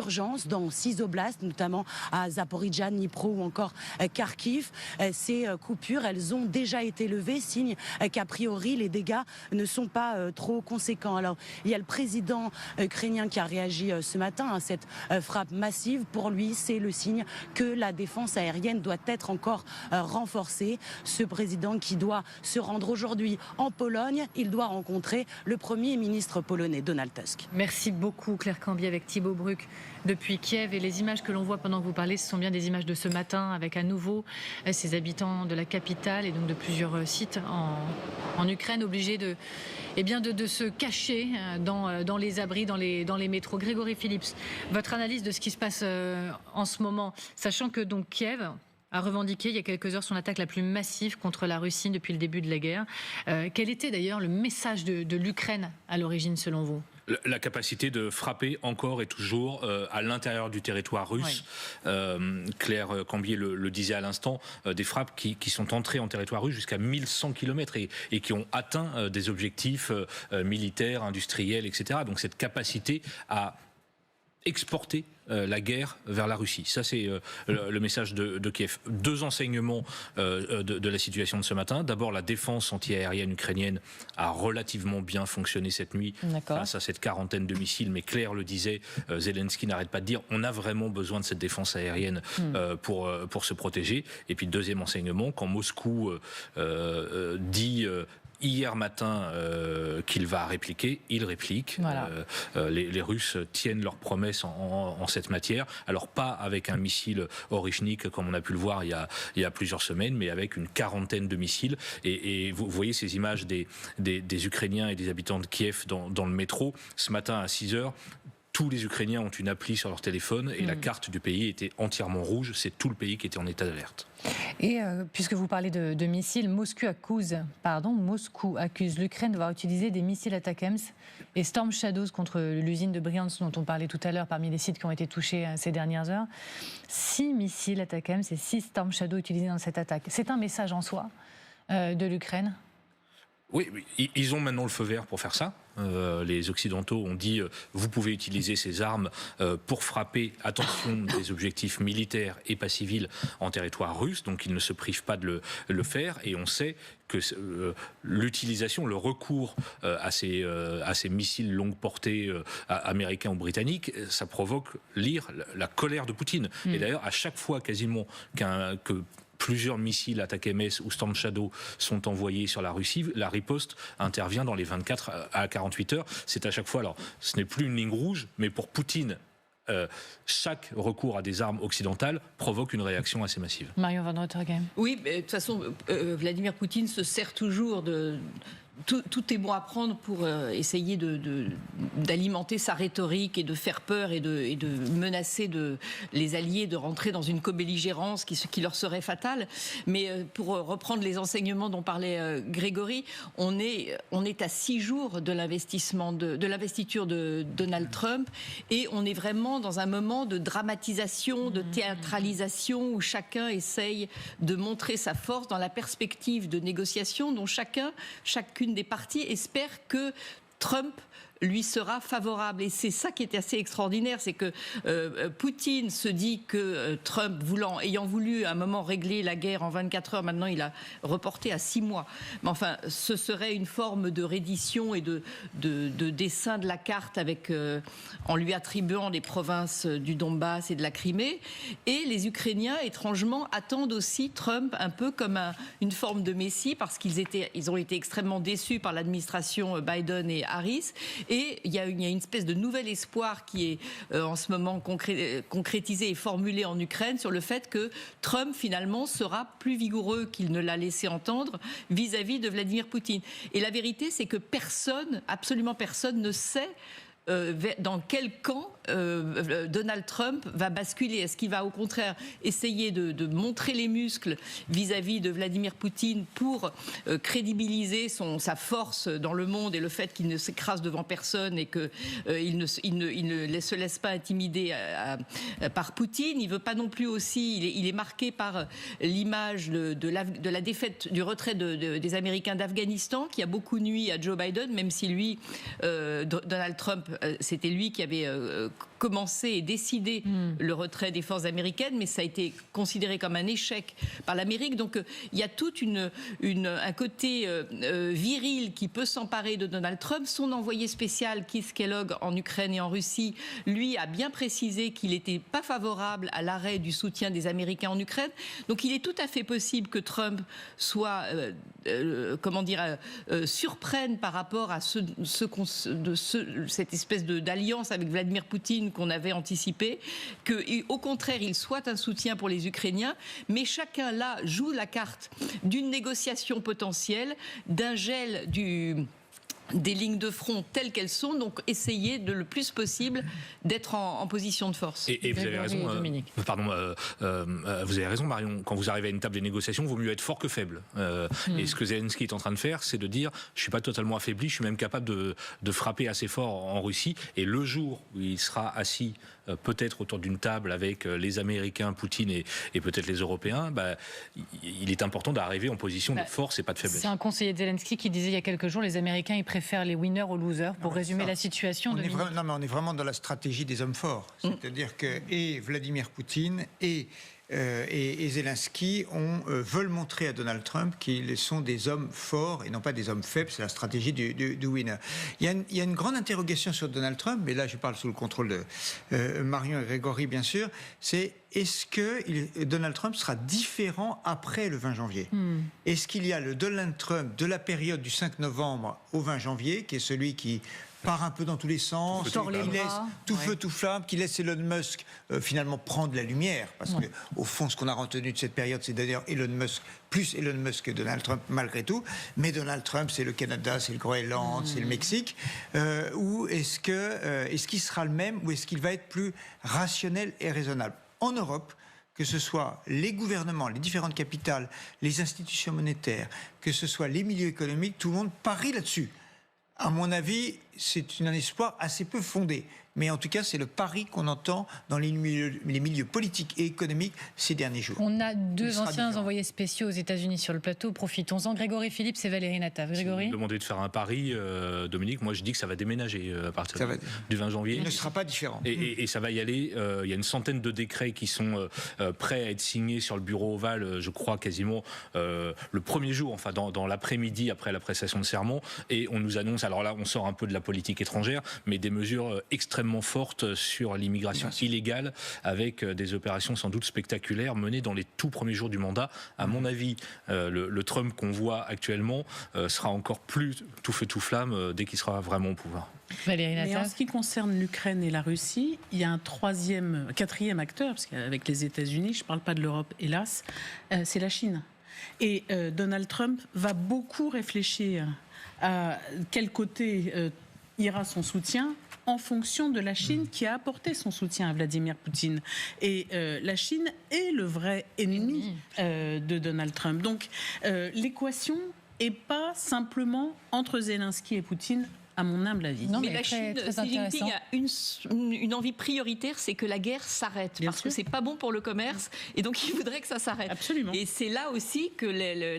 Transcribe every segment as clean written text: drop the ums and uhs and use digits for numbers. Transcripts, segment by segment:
d'urgence dans 6 oblasts, notamment à Zaporijjia, Dnipro ou encore Kharkiv. Ces coupures, elles ont déjà été levées, signe qu'a priori les dégâts ne sont pas trop conséquents. Alors, il y a le président ukrainien qui a réagi ce matin à cette frappe massive. Pour lui, c'est le signe que la défense aérienne doit être encore renforcée. Ce président qui doit se rendre aujourd'hui en Pologne, il doit rencontrer le Premier ministre polonais, Donald Tusk. Merci beaucoup Claire Cambier avec Thibaut Bruck depuis Kiev. Et les images que l'on voit pendant que vous parlez, ce sont bien des images de ce matin avec à nouveau ces habitants de la capitale et donc de plusieurs sites en Ukraine obligés de se cacher dans les abris, dans les métros. Grégory Phillips, votre analyse de ce qui se passe en ce moment, sachant que donc Kiev a revendiqué il y a quelques heures son attaque la plus massive contre la Russie depuis le début de la guerre. Quel était d'ailleurs le message de l'Ukraine à l'origine selon vous ? La capacité de frapper encore et toujours à l'intérieur du territoire russe. Oui. Claire Cambier le disait à l'instant, des frappes qui sont entrées en territoire russe jusqu'à 1100 km et qui ont atteint des objectifs militaires, industriels, etc. Donc cette capacité à exporter la guerre vers la Russie. Ça, c'est le message de Kiev. 2 enseignements de la situation de ce matin. D'abord, la défense antiaérienne ukrainienne a relativement bien fonctionné cette nuit face à cette quarantaine de missiles. Mais Claire le disait, Zelensky n'arrête pas de dire on a vraiment besoin de cette défense aérienne pour se protéger. Et puis, deuxième enseignement, quand Moscou dit hier matin qu'il va répliquer, il réplique. Voilà. Les Russes tiennent leurs promesses en cette matière. Alors pas avec un missile Orychnik comme on a pu le voir il y a plusieurs semaines, mais avec une quarantaine de missiles. Et vous voyez ces images des Ukrainiens et des habitants de Kiev dans le métro. Ce matin à 6h, tous les Ukrainiens ont une appli sur leur téléphone et la carte du pays était entièrement rouge. C'est tout le pays qui était en état d'alerte. Et puisque vous parlez de missiles, Moscou accuse l'Ukraine d'avoir utilisé des missiles ATACMS et Storm Shadows contre l'usine de Bryansk dont on parlait tout à l'heure parmi les sites qui ont été touchés ces dernières heures. 6 missiles ATACMS et 6 Storm Shadows utilisés dans cette attaque. C'est un message en soi de l'Ukraine ? Oui, ils ont maintenant le feu vert pour faire ça. Les Occidentaux ont dit vous pouvez utiliser ces armes pour frapper, attention, des objectifs militaires et pas civils en territoire russe, donc ils ne se privent pas de le faire. Et on sait que l'utilisation, le recours à ces missiles longue portée américains ou britanniques, ça provoque la colère de Poutine. Et d'ailleurs, à chaque fois quasiment que plusieurs missiles ATACMS ou Storm Shadow sont envoyés sur la Russie, la riposte intervient dans les 24 à 48 heures. C'est à chaque fois, alors ce n'est plus une ligne rouge, mais pour Poutine, chaque recours à des armes occidentales provoque une réaction assez massive. Marion Van Rottergem. Oui, mais de toute façon, Vladimir Poutine se sert toujours de... Tout est bon à prendre pour essayer d'alimenter sa rhétorique et de faire peur et de menacer les alliés de rentrer dans une co-belligérance qui leur serait fatale. Mais pour reprendre les enseignements dont parlait Grégory, on est à 6 jours de l'investiture de Donald Trump et on est vraiment dans un moment de dramatisation, de théâtralisation où chacun essaye de montrer sa force dans la perspective de négociations dont chacune des parties espère que Trump lui sera favorable. Et c'est ça qui est assez extraordinaire, c'est que Poutine se dit que Trump, ayant voulu à un moment régler la guerre en 24 heures, maintenant il a reporté à 6 mois. Mais enfin, ce serait une forme de reddition et de dessin de la carte en lui attribuant les provinces du Donbass et de la Crimée. Et les Ukrainiens, étrangement, attendent aussi Trump un peu comme une forme de messie parce qu'ils ont été extrêmement déçus par l'administration Biden et Harris. Et il y a une espèce de nouvel espoir qui est en ce moment concrétisé et formulé en Ukraine sur le fait que Trump, finalement, sera plus vigoureux qu'il ne l'a laissé entendre vis-à-vis de Vladimir Poutine. Et la vérité, c'est que personne, absolument personne, ne sait dans quel camp Donald Trump va basculer. Est-ce qu'il va au contraire essayer de montrer les muscles vis-à-vis de Vladimir Poutine pour crédibiliser sa force dans le monde et le fait qu'il ne s'écrase devant personne et qu'il ne se laisse pas intimider par Poutine. Il veut pas non plus aussi, il est marqué par l'image de la défaite, du retrait des Américains d'Afghanistan qui a beaucoup nui à Joe Biden, même si lui, Donald Trump, c'était lui qui avait commencé et décidé le retrait des forces américaines, mais ça a été considéré comme un échec par l'Amérique. Donc il y a tout un côté viril qui peut s'emparer de Donald Trump. Son envoyé spécial, Keith Kellogg, en Ukraine et en Russie, lui a bien précisé qu'il n'était pas favorable à l'arrêt du soutien des Américains en Ukraine. Donc il est tout à fait possible que Trump soit, surprenne par rapport à cette espèce d'alliance avec Vladimir Poutine qu'on avait anticipé, qu'au contraire il soit un soutien pour les Ukrainiens, mais chacun là joue la carte d'une négociation potentielle, d'un gel des lignes de front telles qu'elles sont, donc essayer le plus possible d'être en position de force. Et vous avez raison, vous avez raison Marion, quand vous arrivez à une table des négociations, il vaut mieux être fort que faible. Et ce que Zelensky est en train de faire, c'est de dire, je ne suis pas totalement affaibli, je suis même capable de frapper assez fort en Russie, et le jour où il sera assis peut-être autour d'une table avec les Américains, Poutine et peut-être les Européens, il est important d'arriver en position de force et pas de faiblesse. C'est un conseiller de Zelensky qui disait il y a quelques jours, les Américains ils préfèrent les winners aux losers, pour résumer la situation. On est vraiment dans la stratégie des hommes forts. C'est-à-dire que et Vladimir Poutine et Zelensky veulent montrer à Donald Trump qu'ils sont des hommes forts et non pas des hommes faibles. C'est la stratégie du winner. Il y a une grande interrogation sur Donald Trump, mais là je parle sous le contrôle de Marion et Grégory bien sûr, c'est est-ce que Donald Trump sera différent après le 20 janvier ? Est-ce qu'il y a le Donald Trump de la période du 5 novembre au 20 janvier, qui est celui qui part un peu dans tous les sens, qui laisse tout feu, tout flamme, qui laisse Elon Musk finalement prendre la lumière, parce que au fond, ce qu'on a retenu de cette période, c'est d'ailleurs Elon Musk que Donald Trump malgré tout. Mais Donald Trump, c'est le Canada, c'est le Groenland, c'est le Mexique. Ou est-ce qu'il sera le même, ou est-ce qu'il va être plus rationnel et raisonnable ? En Europe, que ce soit les gouvernements, les différentes capitales, les institutions monétaires, que ce soit les milieux économiques, tout le monde parie là-dessus. À mon avis, c'est un espoir assez peu fondé. Mais en tout cas, c'est le pari qu'on entend dans les milieux politiques et économiques ces derniers jours. On a deux anciens envoyés spéciaux aux États-Unis sur le plateau. Profitons-en. Grégory Phillips et Valérie Nataf. Grégory ? Si vous me demandez de faire un pari, Dominique, moi je dis que ça va déménager à partir du 20 janvier. Il ne sera pas différent. Et ça va y aller. Il y a une centaine de décrets qui sont prêts à être signés sur le bureau ovale, je crois quasiment le premier jour, enfin dans l'après-midi après la prestation de serment. Et on nous annonce, alors là on sort un peu de la politique étrangère, mais des mesures extrêmement forte sur l'immigration illégale, avec des opérations sans doute spectaculaires menées dans les tout premiers jours du mandat. À mon avis, le Trump qu'on voit actuellement sera encore plus tout feu tout flamme dès qu'il sera vraiment au pouvoir. Mais en ce qui concerne l'Ukraine et la Russie, il y a un quatrième acteur, parce qu'avec les États-Unis, je ne parle pas de l'Europe, hélas, c'est la Chine. Et Donald Trump va beaucoup réfléchir à quel côté ira son soutien en fonction de la Chine qui a apporté son soutien à Vladimir Poutine. Et la Chine est le vrai ennemi de Donald Trump. Donc l'équation n'est pas simplement entre Zelensky et Poutine, à mon humble avis. Non, mais la Chine, Xi Jinping a une envie prioritaire, c'est que la guerre s'arrête, parce que c'est pas bon pour le commerce, et donc il voudrait que ça s'arrête. Absolument. Et c'est là aussi que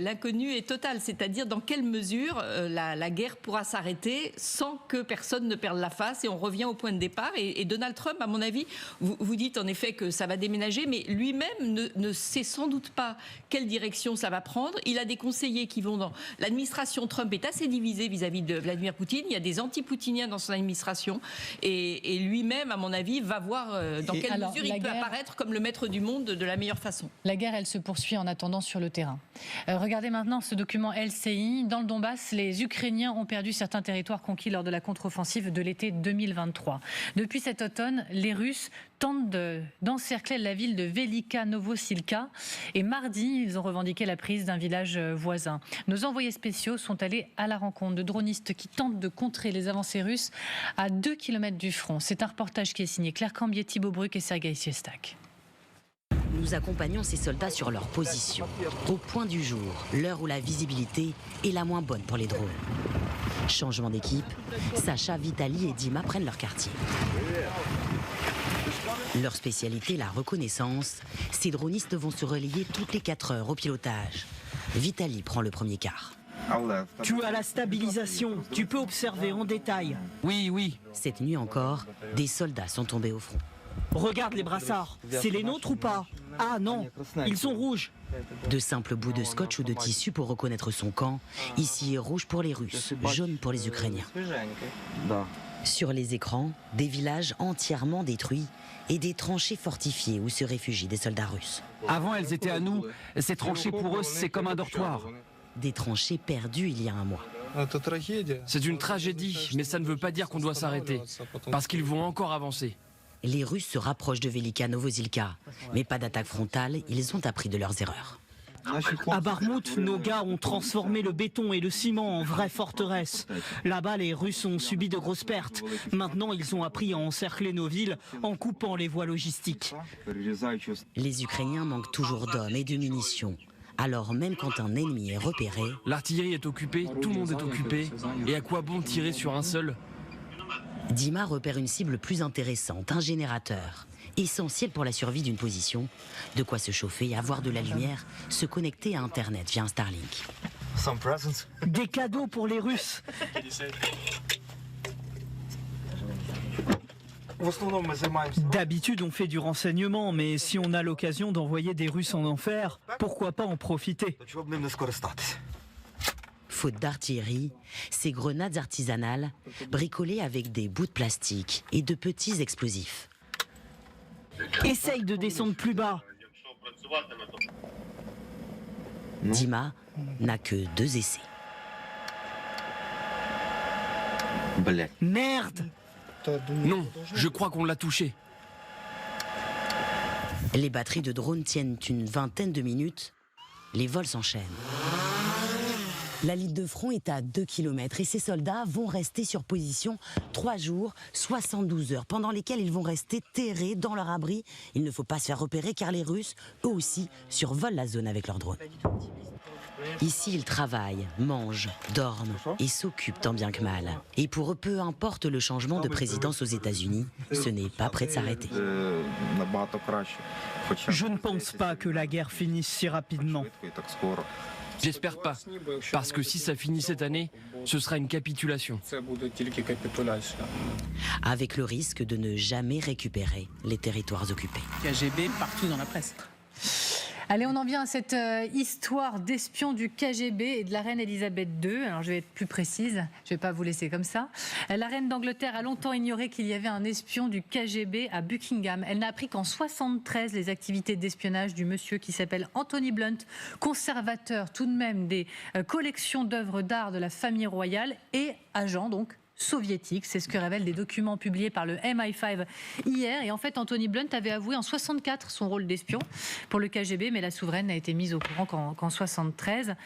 l'inconnu est total, c'est-à-dire dans quelle mesure la guerre pourra s'arrêter sans que personne ne perde la face, et on revient au point de départ. Et Donald Trump, à mon avis, vous dites en effet que ça va déménager, mais lui-même ne sait sans doute pas quelle direction ça va prendre. Il a des conseillers qui vont dans... L'administration Trump est assez divisée vis-à-vis de Vladimir Poutine. Il y a des anti-poutiniens dans son administration, et lui-même, à mon avis, va voir dans quelle mesure il peut apparaître comme le maître du monde de la meilleure façon. La guerre, elle se poursuit en attendant sur le terrain. Regardez maintenant ce document LCI. Dans le Donbass, les Ukrainiens ont perdu certains territoires conquis lors de la contre-offensive de l'été 2023. Depuis cet automne, les Russes tentent d'encercler la ville de Velika Novosilka, et mardi, ils ont revendiqué la prise d'un village voisin. Nos envoyés spéciaux sont allés à la rencontre de dronistes qui tentent de contrer les avancées russes à 2 km du front. C'est un reportage qui est signé Claire Cambier, Thibaut Bruck et Sergueï Siestak. Nous accompagnons ces soldats sur leur position, au point du jour, l'heure où la visibilité est la moins bonne pour les drones. Changement d'équipe, Sacha, Vitali et Dima prennent leur quartier. Leur spécialité, la reconnaissance. Ces dronistes vont se relayer toutes les 4 heures au pilotage. Vitali prend le premier quart. Tu as la stabilisation, tu peux observer en détail. Oui. Cette nuit encore, des soldats sont tombés au front. Regarde les brassards, c'est les nôtres ou pas? Ah non, ils sont rouges. De simples bouts de scotch ou de tissu pour reconnaître son camp. Ici est rouge pour les Russes, jaune pour les Ukrainiens. Sur les écrans, des villages entièrement détruits et des tranchées fortifiées où se réfugient des soldats russes. Avant, elles étaient à nous. Ces tranchées pour eux, c'est comme un dortoir. Des tranchées perdues il y a un mois. C'est une tragédie, mais ça ne veut pas dire qu'on doit s'arrêter. Parce qu'ils vont encore avancer. Les Russes se rapprochent de Velika Novozilka, mais pas d'attaque frontale, ils ont appris de leurs erreurs. À Barmout, nos gars ont transformé le béton et le ciment en vraie forteresse. Là-bas, les Russes ont subi de grosses pertes. Maintenant, ils ont appris à encercler nos villes en coupant les voies logistiques. Les Ukrainiens manquent toujours d'hommes et de munitions. Alors même quand un ennemi est repéré... L'artillerie est occupée, tout le monde est occupé. Et à quoi bon tirer sur un seul ? Dima repère une cible plus intéressante, un générateur. Essentiel pour la survie d'une position. De quoi se chauffer, avoir de la lumière, se connecter à Internet via un Starlink. Des cadeaux pour les Russes. D'habitude, on fait du renseignement, mais si on a l'occasion d'envoyer des Russes en enfer, pourquoi pas en profiter? Faute d'artillerie, ces grenades artisanales, bricolées avec des bouts de plastique et de petits explosifs. Essaye de descendre plus bas. Dima n'a que 2 essais. Merde! Non, je crois qu'on l'a touché. Les batteries de drones tiennent une vingtaine de minutes. Les vols s'enchaînent. La ligne de front est à 2 km et ces soldats vont rester sur position 3 jours, 72 heures, pendant lesquelles ils vont rester terrés dans leur abri. Il ne faut pas se faire repérer car les Russes, eux aussi, survolent la zone avec leurs drones. Ici, ils travaillent, mangent, dorment et s'occupent tant bien que mal. Et pour eux, peu importe le changement de présidence aux États-Unis, ce n'est pas prêt de s'arrêter. Je ne pense pas que la guerre finisse si rapidement. J'espère pas. Parce que si ça finit cette année, ce sera une capitulation. Avec le risque de ne jamais récupérer les territoires occupés. KGB partout dans la presse. Allez, on en vient à cette histoire d'espion du KGB et de la reine Elisabeth II. Alors, je vais être plus précise, je ne vais pas vous laisser comme ça. La reine d'Angleterre a longtemps ignoré qu'il y avait un espion du KGB à Buckingham. Elle n'a appris qu'en 1973, les activités d'espionnage du monsieur qui s'appelle Anthony Blunt, conservateur tout de même des collections d'œuvres d'art de la famille royale et agent donc soviétique. C'est ce que révèlent des documents publiés par le MI5 hier. Et en fait, Anthony Blunt avait avoué en 64 son rôle d'espion pour le KGB, mais la souveraine n'a été mise au courant qu'en 73.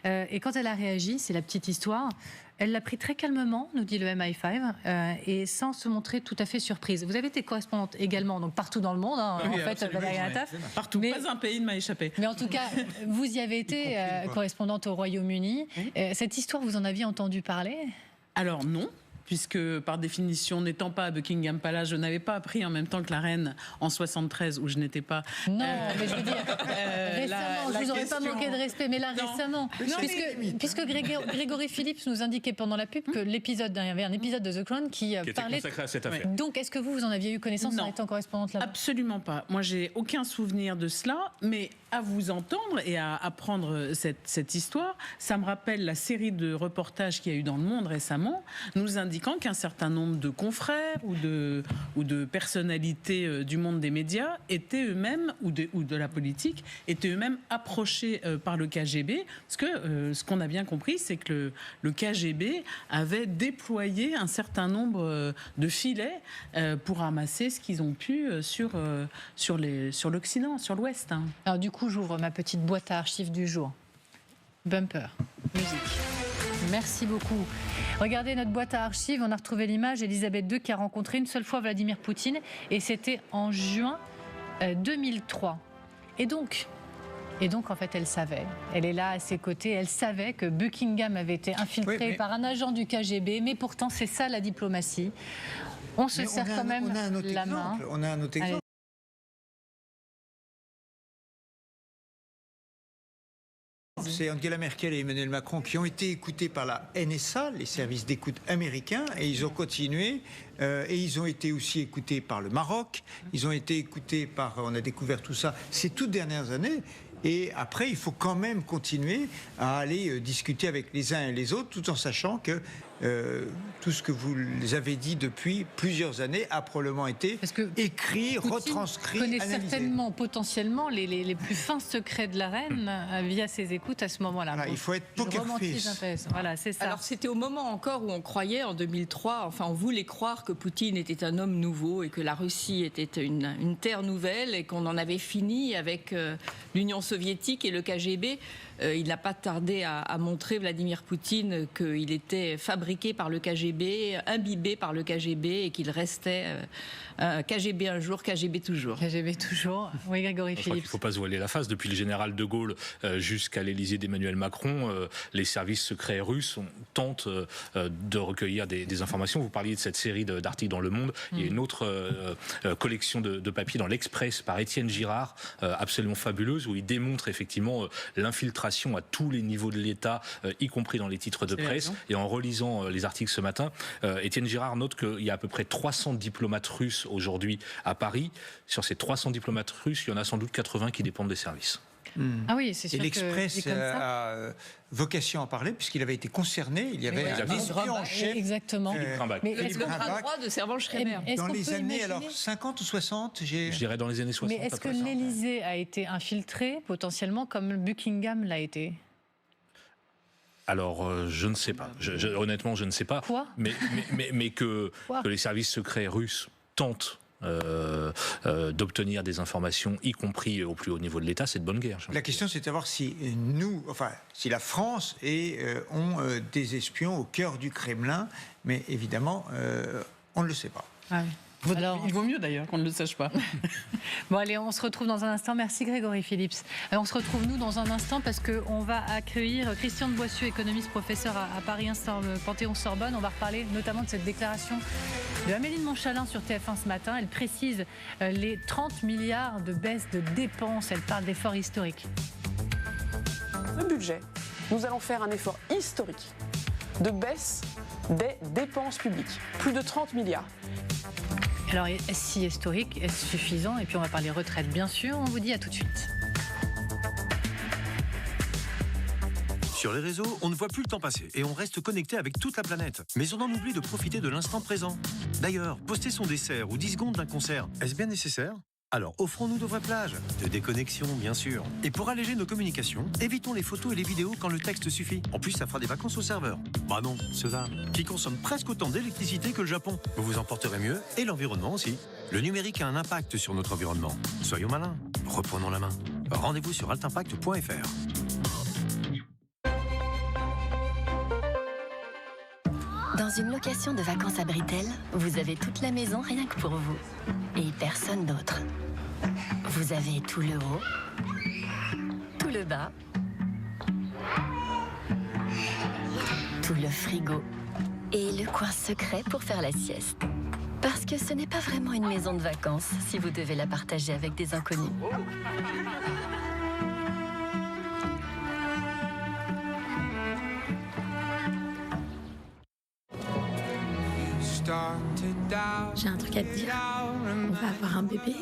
Et quand elle a réagi, c'est la petite histoire, elle l'a pris très calmement, nous dit le MI5, et sans se montrer tout à fait surprise. Vous avez été correspondante également, donc partout dans le monde, hein, oui, en fait, Valérie Nataf. Partout, mais, pas un pays ne m'a échappé. Mais en tout cas, vous y avez été correspondante au Royaume-Uni. Cette histoire, vous en aviez entendu parler ? Alors non. Puisque, par définition, n'étant pas à Buckingham Palace, je n'avais pas appris en même temps que la reine en 73, où je n'étais pas... Non, mais je veux dire, récemment, je ne vous aurais pas manqué de respect, mais là, récemment, puisque Grégory Phillips nous indiquait pendant la pub que il y avait un épisode de The Crown qui parlait... était consacré à cette affaire. Donc, est-ce que vous en aviez eu connaissance en étant correspondante là-bas ? Absolument pas. Moi, j'ai aucun souvenir de cela, mais à vous entendre et à apprendre cette histoire, ça me rappelle la série de reportages qu'il y a eu dans Le Monde récemment, nous indiquant qu'un certain nombre de confrères ou de personnalités du monde des médias étaient eux-mêmes, ou de la politique, étaient eux-mêmes approchés par le KGB. Parce que ce qu'on a bien compris, c'est que le KGB avait déployé un certain nombre de filets pour ramasser ce qu'ils ont pu sur l'Occident, sur l'Ouest. Hein. Alors du coup, j'ouvre ma petite boîte à archives du jour. Bumper, musique. Merci beaucoup. Regardez notre boîte à archives, on a retrouvé l'image Elisabeth II qui a rencontré une seule fois Vladimir Poutine et c'était en juin 2003. Et donc, en fait, elle savait. Elle est là à ses côtés. Elle savait que Buckingham avait été infiltré par un agent du KGB, mais pourtant, c'est ça la diplomatie. On se serre quand même la main. On a un autre exemple. C'est Angela Merkel et Emmanuel Macron qui ont été écoutés par la NSA, les services d'écoute américains, et ils ont continué. Et ils ont été aussi écoutés par le Maroc. Ils ont été écoutés par... On a découvert tout ça ces toutes dernières années. Et après, il faut quand même continuer à aller discuter avec les uns et les autres, tout en sachant que tout ce que vous avez dit depuis plusieurs années a probablement été écrit, retranscrit, connaît analysé. certainement, potentiellement, les plus fins secrets de la reine via ses écoutes à ce moment-là. Voilà, il faut être poker face. Voilà, c'est ça. Alors c'était au moment encore où on croyait, en 2003, enfin on voulait croire que Poutine était un homme nouveau et que la Russie était une terre nouvelle et qu'on en avait fini avec l'Union soviétique et le KGB. Il n'a pas tardé à montrer, Vladimir Poutine, qu'il était fabriqué par le KGB, imbibé par le KGB et qu'il restait KGB un jour, KGB toujours. KGB toujours. Oui, Grégory Phillips. Il ne faut pas se voiler la face. Depuis le général de Gaulle jusqu'à l'Élysée d'Emmanuel Macron, les services secrets russes tentent de recueillir des informations. Vous parliez de cette série d'articles dans Le Monde. Il y a une autre collection de papiers dans l'Express par Étienne Girard, absolument fabuleuse, où il démontre effectivement l'infiltration à tous les niveaux de l'État, y compris dans les titres de presse. Et en relisant les articles ce matin, Étienne Girard note qu'il y a à peu près 300 diplomates russes aujourd'hui à Paris. Sur ces 300 diplomates russes, il y en a sans doute 80 qui dépendent des services. Ah oui, c'est sûr. Et l'Express a vocation à parler puisqu'il avait été concerné. Il y avait un espion en chef. Exactement. Mais est-ce qu'on a le droit de Servan-Schreiber dans les années 50 ou 60, je dirais dans les années 60. Mais est-ce que l'Élysée a été infiltré potentiellement comme Buckingham l'a été? Alors, je ne sais pas. Honnêtement, je ne sais pas. Quoi? Mais que les services secrets russes tentent d'obtenir des informations, y compris au plus haut niveau de l'État, c'est de bonne guerre. La question, c'est de savoir si nous, si la France ont des espions au cœur du Kremlin, mais évidemment, on ne le sait pas. Ah oui. Alors, il vaut mieux d'ailleurs qu'on ne le sache pas. Bon allez, on se retrouve dans un instant. Merci Grégory Phillips. On se retrouve nous dans un instant parce qu'on va accueillir Christian de Boissieu, économiste, professeur à Paris Panthéon-Sorbonne. On va reparler notamment de cette déclaration de Amélie de Montchalin sur TF1 ce matin. Elle précise les 30 milliards de baisse de dépenses. Elle parle d'efforts historiques. Ce budget, nous allons faire un effort historique de baisse des dépenses publiques. Plus de 30 milliards. Alors, est-ce si historique, est-ce suffisant? Et puis on va parler retraite, bien sûr. On vous dit à tout de suite. Sur les réseaux, on ne voit plus le temps passer et on reste connecté avec toute la planète. Mais on en oublie de profiter de l'instant présent. D'ailleurs, poster son dessert ou 10 secondes d'un concert, est-ce bien nécessaire? Alors offrons-nous de vraies plages, de déconnexion bien sûr. Et pour alléger nos communications, évitons les photos et les vidéos quand le texte suffit. En plus, ça fera des vacances au serveur. Bah non, ceux-là, qui consomment presque autant d'électricité que le Japon. Vous vous en porterez mieux et l'environnement aussi. Le numérique a un impact sur notre environnement. Soyons malins, reprenons la main. Rendez-vous sur altimpact.fr. Dans une location de vacances à Britel, vous avez toute la maison rien que pour vous. Et personne d'autre. Vous avez tout le haut, tout le bas, tout le frigo et le coin secret pour faire la sieste. Parce que ce n'est pas vraiment une maison de vacances si vous devez la partager avec des inconnus. J'ai un truc à te dire. On va avoir un bébé.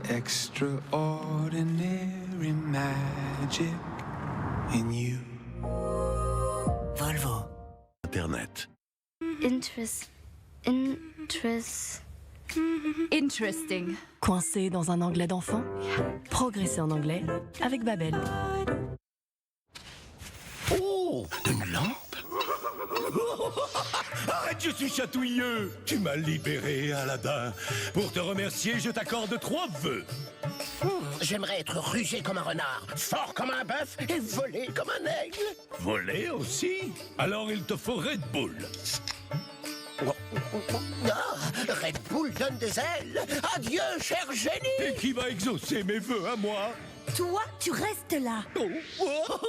Extraordinary magic in you. Volvo. Internet. Interesting. Coincé dans un anglais d'enfant? Progressez en anglais avec Babel. Oh, une lampe? Arrête, je suis chatouilleux. Tu m'as libéré, Aladdin. Pour te remercier, je t'accorde 3 vœux. J'aimerais être rugé comme un renard, fort comme un bœuf et volé comme un aigle. Voler aussi? Alors il te faut Red Bull. Ah, Red Bull donne des ailes. Adieu, cher génie. Et qui va exaucer mes vœux à moi? Toi, tu restes là. Oh, oh.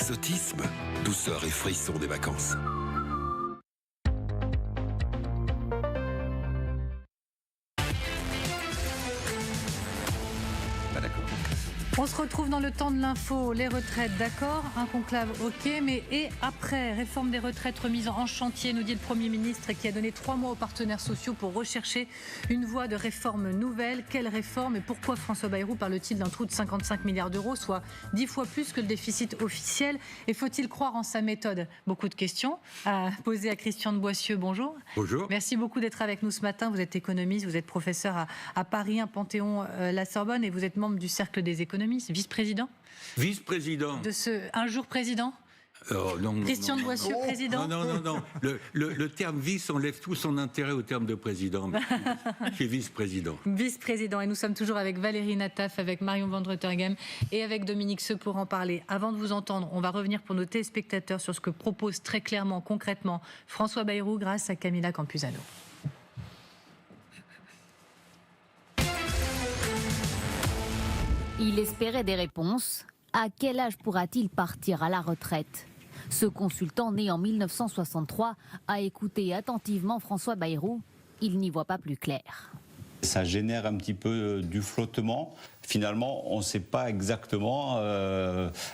exotisme, douceur et frisson des vacances. On se retrouve dans le temps de l'info, les retraites, d'accord, un conclave, ok, mais et après, réforme des retraites remise en chantier, nous dit le Premier ministre, qui a donné 3 mois aux partenaires sociaux pour rechercher une voie de réforme nouvelle. Quelle réforme et pourquoi François Bayrou parle-t-il d'un trou de 55 milliards d'euros, soit 10 fois plus que le déficit officiel? Et faut-il croire en sa méthode? Beaucoup de questions à poser à Christian de Boissieu. Bonjour. Bonjour. Merci beaucoup d'être avec nous ce matin. Vous êtes économiste, vous êtes professeur à Paris, un Panthéon-La Sorbonne, et vous êtes membre du Cercle des économistes. Vice-président. Vice-président. Un jour président. Non, Christian de Boissieu, président. Non. Le terme vice enlève tout son intérêt au terme de président. Je suis vice-président. Vice-président. Et nous sommes toujours avec Valérie Nataf, avec Marion Van Ruttergem et avec Dominique Seux pour en parler. Avant de vous entendre, on va revenir pour nos téléspectateurs sur ce que propose très clairement, concrètement, François Bayrou grâce à Camilla Campuzano. Il espérait des réponses. À quel âge pourra-t-il partir à la retraite? Ce consultant, né en 1963, a écouté attentivement François Bayrou. Il n'y voit pas plus clair. Ça génère un petit peu du flottement. Finalement, on ne sait pas exactement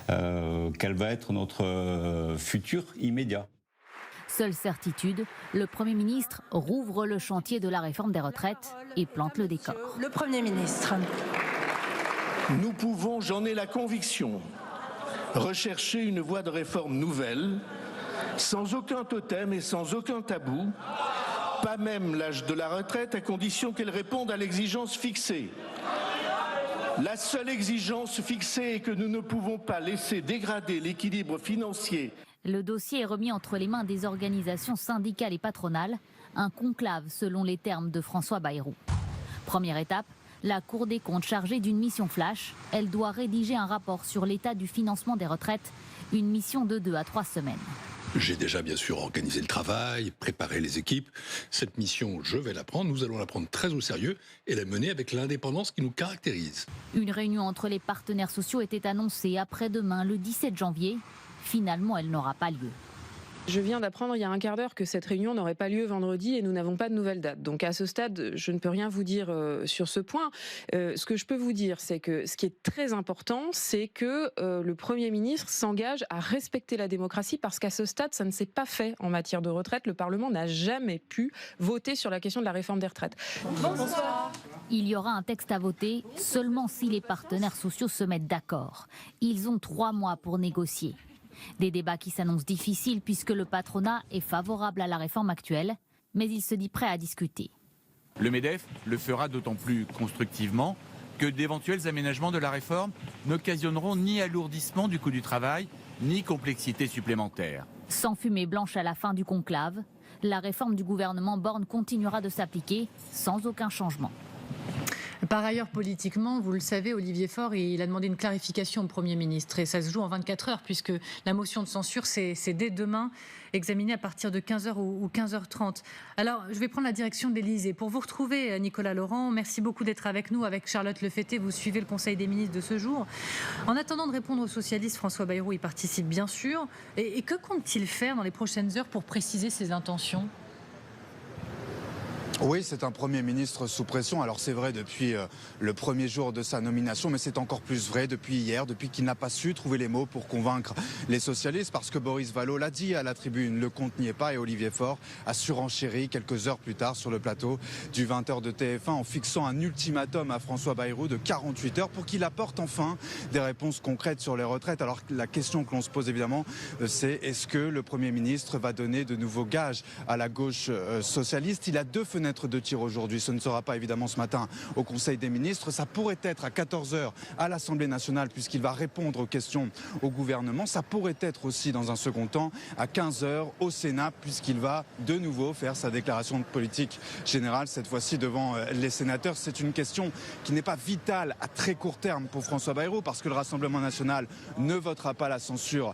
quel va être notre futur immédiat. Seule certitude, le Premier ministre rouvre le chantier de la réforme des retraites et plante le décor. Le Premier ministre. Nous pouvons, j'en ai la conviction, rechercher une voie de réforme nouvelle, sans aucun totem et sans aucun tabou, pas même l'âge de la retraite, à condition qu'elle réponde à l'exigence fixée. La seule exigence fixée est que nous ne pouvons pas laisser dégrader l'équilibre financier. Le dossier est remis entre les mains des organisations syndicales et patronales, un conclave selon les termes de François Bayrou. Première étape, la Cour des comptes chargée d'une mission flash. Elle doit rédiger un rapport sur l'état du financement des retraites, une mission de 2 à 3 semaines. J'ai déjà bien sûr organisé le travail, préparé les équipes. Cette mission, je vais la prendre, nous allons la prendre très au sérieux et la mener avec l'indépendance qui nous caractérise. Une réunion entre les partenaires sociaux était annoncée après-demain, le 17 janvier. Finalement, elle n'aura pas lieu. Je viens d'apprendre il y a un quart d'heure que cette réunion n'aurait pas lieu vendredi et nous n'avons pas de nouvelle date. Donc à ce stade, je ne peux rien vous dire sur ce point. Ce que je peux vous dire, c'est que ce qui est très important, c'est que le Premier ministre s'engage à respecter la démocratie parce qu'à ce stade, ça ne s'est pas fait en matière de retraite. Le Parlement n'a jamais pu voter sur la question de la réforme des retraites. Bonsoir. Il y aura un texte à voter seulement si les partenaires sociaux se mettent d'accord. Ils ont 3 mois pour négocier. Des débats qui s'annoncent difficiles puisque le patronat est favorable à la réforme actuelle, mais il se dit prêt à discuter. Le MEDEF le fera d'autant plus constructivement que d'éventuels aménagements de la réforme n'occasionneront ni alourdissement du coût du travail, ni complexité supplémentaire. Sans fumée blanche à la fin du conclave, la réforme du gouvernement Borne continuera de s'appliquer sans aucun changement. Par ailleurs, politiquement, vous le savez, Olivier Faure, il a demandé une clarification au Premier ministre. Et ça se joue en 24 heures, puisque la motion de censure, c'est dès demain, examinée à partir de 15h ou 15h30. Alors, je vais prendre la direction de l'Élysée. Pour vous retrouver, Nicolas Laurent, merci beaucoup d'être avec nous. Avec Charlotte Lefetté, vous suivez le Conseil des ministres de ce jour. En attendant de répondre aux socialistes, François Bayrou y participe bien sûr. Et que compte-t-il faire dans les prochaines heures pour préciser ses intentions ? Oui, c'est un Premier ministre sous pression. Alors c'est vrai depuis le premier jour de sa nomination, mais c'est encore plus vrai depuis hier, depuis qu'il n'a pas su trouver les mots pour convaincre les socialistes, parce que Boris Vallaud l'a dit à la tribune, le compte n'y est pas, et Olivier Faure a surenchéri quelques heures plus tard sur le plateau du 20h de TF1 en fixant un ultimatum à François Bayrou de 48 heures pour qu'il apporte enfin des réponses concrètes sur les retraites. Alors la question que l'on se pose évidemment, c'est est-ce que le Premier ministre va donner de nouveaux gages à la gauche socialiste? Il a 2 fenêtres de tir aujourd'hui. Ce ne sera pas évidemment ce matin au Conseil des ministres. Ça pourrait être à 14h à l'Assemblée nationale puisqu'il va répondre aux questions au gouvernement. Ça pourrait être aussi dans un second temps à 15h au Sénat puisqu'il va de nouveau faire sa déclaration de politique générale, cette fois-ci devant les sénateurs. C'est une question qui n'est pas vitale à très court terme pour François Bayrou parce que le Rassemblement national ne votera pas la censure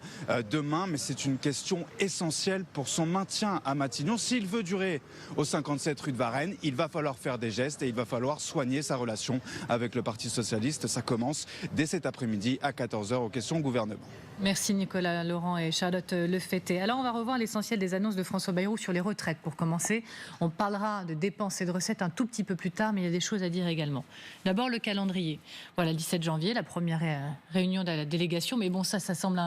demain, mais c'est une question essentielle pour son maintien à Matignon s'il veut durer au 57 rue de Varenne. Varenne. Il va falloir faire des gestes et il va falloir soigner sa relation avec le Parti socialiste. Ça commence dès cet après-midi à 14h aux questions au gouvernement. Merci Nicolas Laurent et Charlotte Lefetté. Alors on va revoir l'essentiel des annonces de François Bayrou sur les retraites. Pour commencer, on parlera de dépenses et de recettes un tout petit peu plus tard, mais il y a des choses à dire également. D'abord le calendrier. Voilà, le 17 janvier, la première réunion de la délégation, mais bon, ça semble